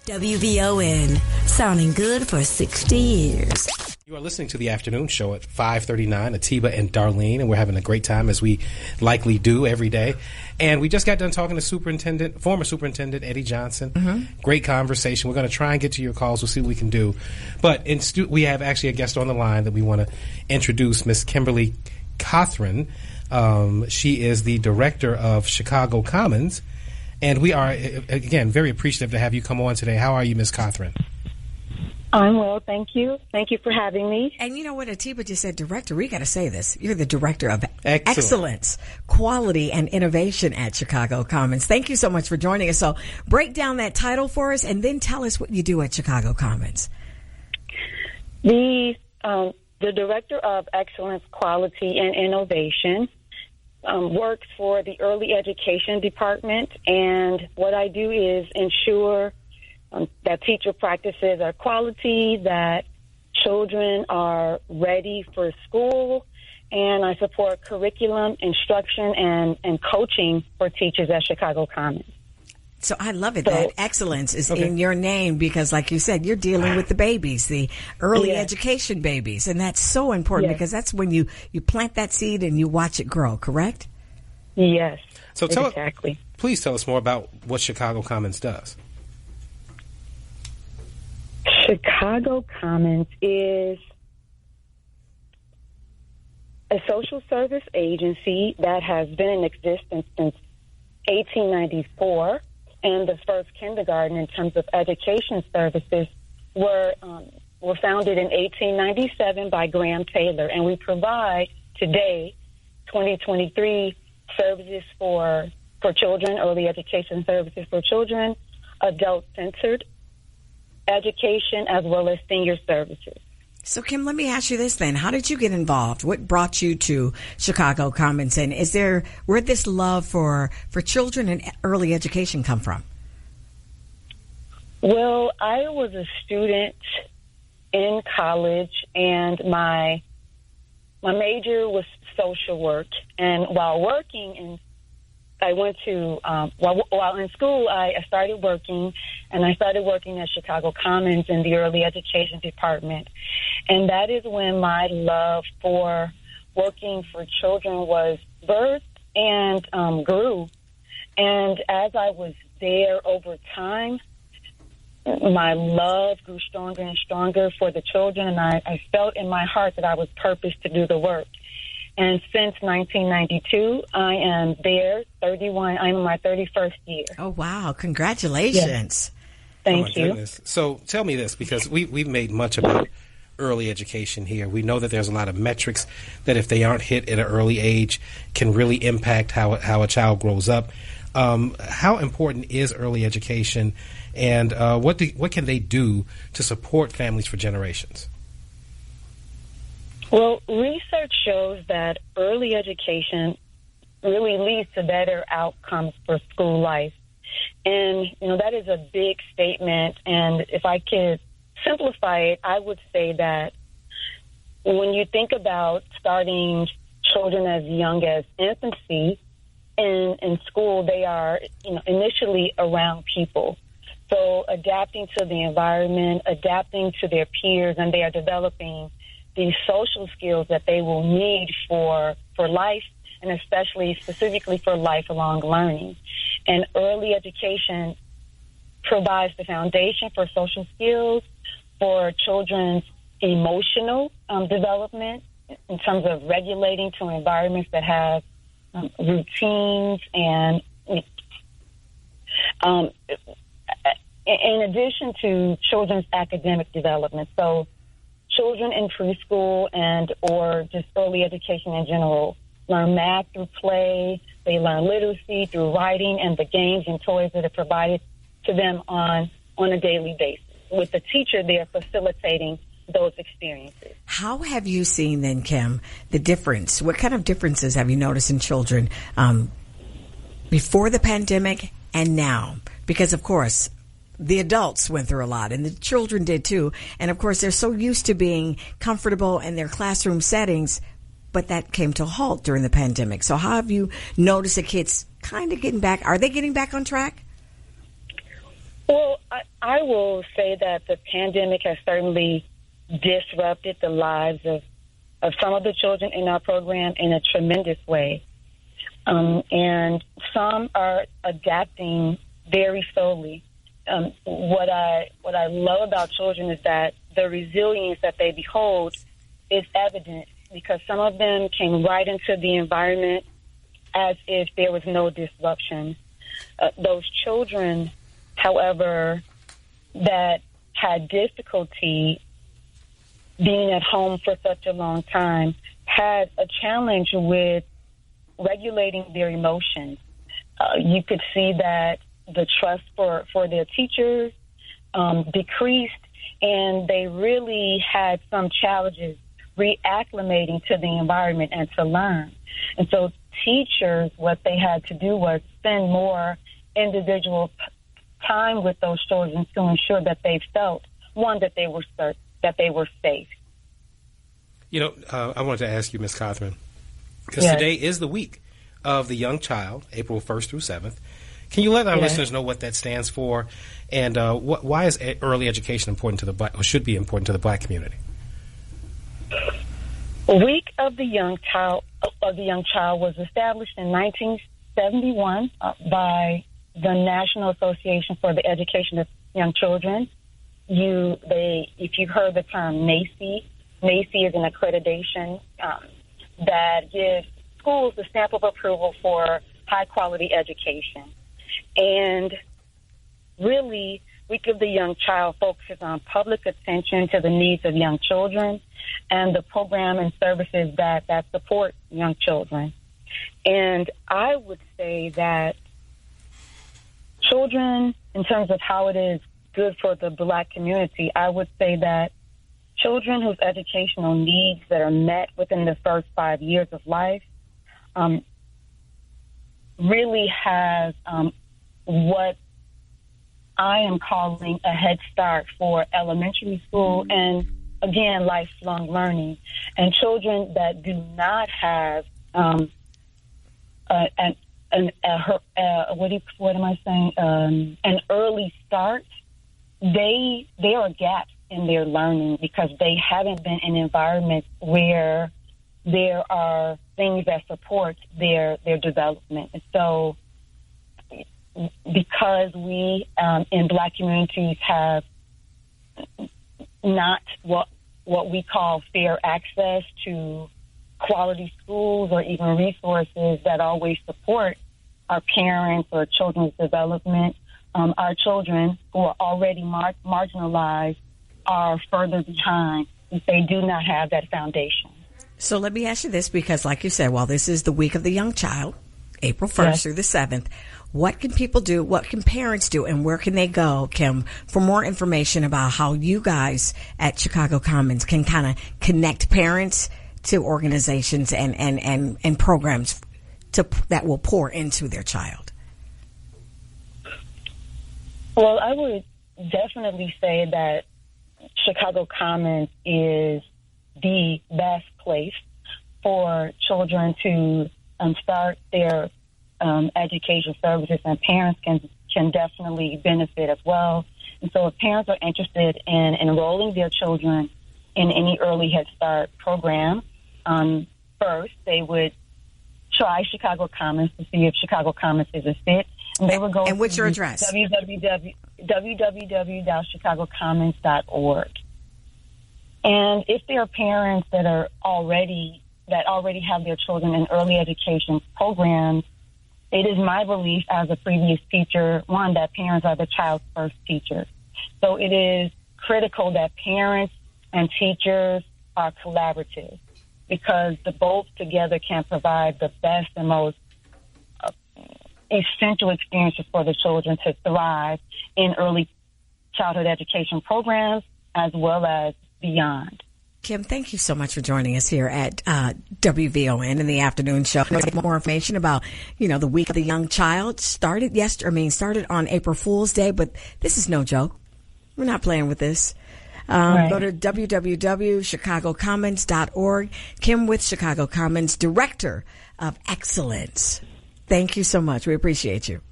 WVON, sounding good for 60 years. You are listening to the afternoon show at 5:39, Atiba and Darlene, and we're having a great time as we likely do every day. And we just got done talking to former Superintendent Eddie Johnson. Mm-hmm. Great conversation. We're going to try and get to your calls. We'll see what we can do. But we have actually a guest on the line that we want to introduce, Miss Kimberly Cothran. She is the director of Chicago Commons. And we are, again, very appreciative to have you come on today. How are you, Ms. Cothran? I'm well, thank you. Thank you for having me. And you know what, Atiba just said, director, we got to say this. You're the director of excellence, quality, and innovation at Chicago Commons. Thank you so much for joining us. So break down that title for us and then tell us what you do at Chicago Commons. The director of excellence, quality, and innovation works for the early education department, and what I do is ensure that teacher practices are quality, that children are ready for school, and I support curriculum, instruction, and coaching for teachers at Chicago Commons. So I love it that excellence is in your name because, like you said, you're dealing with the babies, the early education babies, and that's so important because that's when you plant that seed and you watch it grow, correct? Yes, so exactly. Please tell us more about what Chicago Commons does. Chicago Commons is a social service agency that has been in existence since 1894. And the first kindergarten in terms of education services were founded in 1897 by Graham Taylor. And we provide today, 2023, services for children, early education services for children, adult-centered education, as well as senior services. So, Kim, let me ask you this then. How did you get involved? What brought you to Chicago Commons? And where'd this love for children and early education come from? Well, I was a student in college, and my major was social work. And while working while in school, I started working, and I started working at Chicago Commons in the early education department. And that is when my love for working for children was birthed and grew. And as I was there over time, my love grew stronger and stronger for the children, and I felt in my heart that I was purposed to do the work. And since 1992, I am there, 31. I'm in my 31st year. Oh, wow. Congratulations. Yes. Thank you. Goodness. So tell me this, because we've made much about early education here. We know that there's a lot of metrics that if they aren't hit at an early age can really impact how a child grows up. How important is early education, and what can they do to support families for generations? Well, research shows that early education really leads to better outcomes for school life. And, that is a big statement. And if I could simplify it, I would say that when you think about starting children as young as infancy in school, they are, initially around people. So adapting to the environment, adapting to their peers, and they are developing these social skills that they will need for life, and specifically for lifelong learning. And early education provides the foundation for social skills, for children's emotional development in terms of regulating to environments that have routines, and in addition to children's academic development. So children in preschool and or just early education in general learn math through play. They learn literacy through writing and the games and toys that are provided to them on a daily basis. With the teacher there facilitating those experiences. How have you seen then, Kim, the difference? What kind of differences have you noticed in children before the pandemic and now? Because, of course, the adults went through a lot, and the children did too. And, of course, they're so used to being comfortable in their classroom settings, but that came to a halt during the pandemic. So how have you noticed the kids kind of getting back? Are they getting back on track? Well, I will say that the pandemic has certainly disrupted the lives of some of the children in our program in a tremendous way. And some are adapting very slowly. What I love about children is that the resilience that they behold is evident, because some of them came right into the environment as if there was no disruption. Those children, however, that had difficulty being at home for such a long time, had a challenge with regulating their emotions. You could see that the trust for their teachers decreased, and they really had some challenges reacclimating to the environment and to learn. And so teachers, what they had to do was spend more individual time with those children to ensure that they felt, one, that they were safe. You know, I wanted to ask you, Ms. Cothran, because today is the week of the young child, April 1st through 7th. Can you let our listeners know what that stands for, and why is early education important to the Black, or should be important to the Black community? Week of the Young Child was established in 1971 by the National Association for the Education of Young Children. If you've heard the term NAEYC, NAEYC is an accreditation that gives schools the stamp of approval for high-quality education. And really, Week of the Young Child focuses on public attention to the needs of young children and the program and services that support young children. And I would say that children, in terms of how it is good for the Black community, I would say that children whose educational needs that are met within the first 5 years of life really have what I am calling a head start for elementary school and, again, lifelong learning. And children that do not have an early start, there are gaps in their learning because they haven't been in environments where there are things that support their development. And so because we in Black communities have not what we call fair access to quality schools or even resources that always support our parents or children's development, our children who are already marginalized are further behind if they do not have that foundation. So let me ask you this, because like you said, while this is the week of the young child, April 1st through the 7th, what can people do, what can parents do, and where can they go, Kim, for more information about how you guys at Chicago Commons can kind of connect parents to organizations and programs that will pour into their child? Well, I would definitely say that Chicago Commons is the best place for children to start their education services, and parents can definitely benefit as well. And so if parents are interested in enrolling their children in any early Head Start program, first they would try Chicago Commons to see if Chicago Commons is a fit. And they would go. And what's your address? www.chicagocommons.org. And if there are parents that already have their children in early education programs, it is my belief as a previous teacher, one, that parents are the child's first teachers. So it is critical that parents and teachers are collaborative, because the both together can provide the best and most essential experiences for the children to thrive in early childhood education programs as well as beyond. Kim, thank you so much for joining us here at WVON in the afternoon show. More information about, the Week of the Young Child started on April Fool's Day, but this is no joke. We're not playing with this. Right. Go to www.chicagocommons.org. Kim with Chicago Commons, Director of Excellence. Thank you so much. We appreciate you.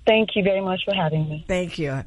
Thank you very much for having me. Thank you.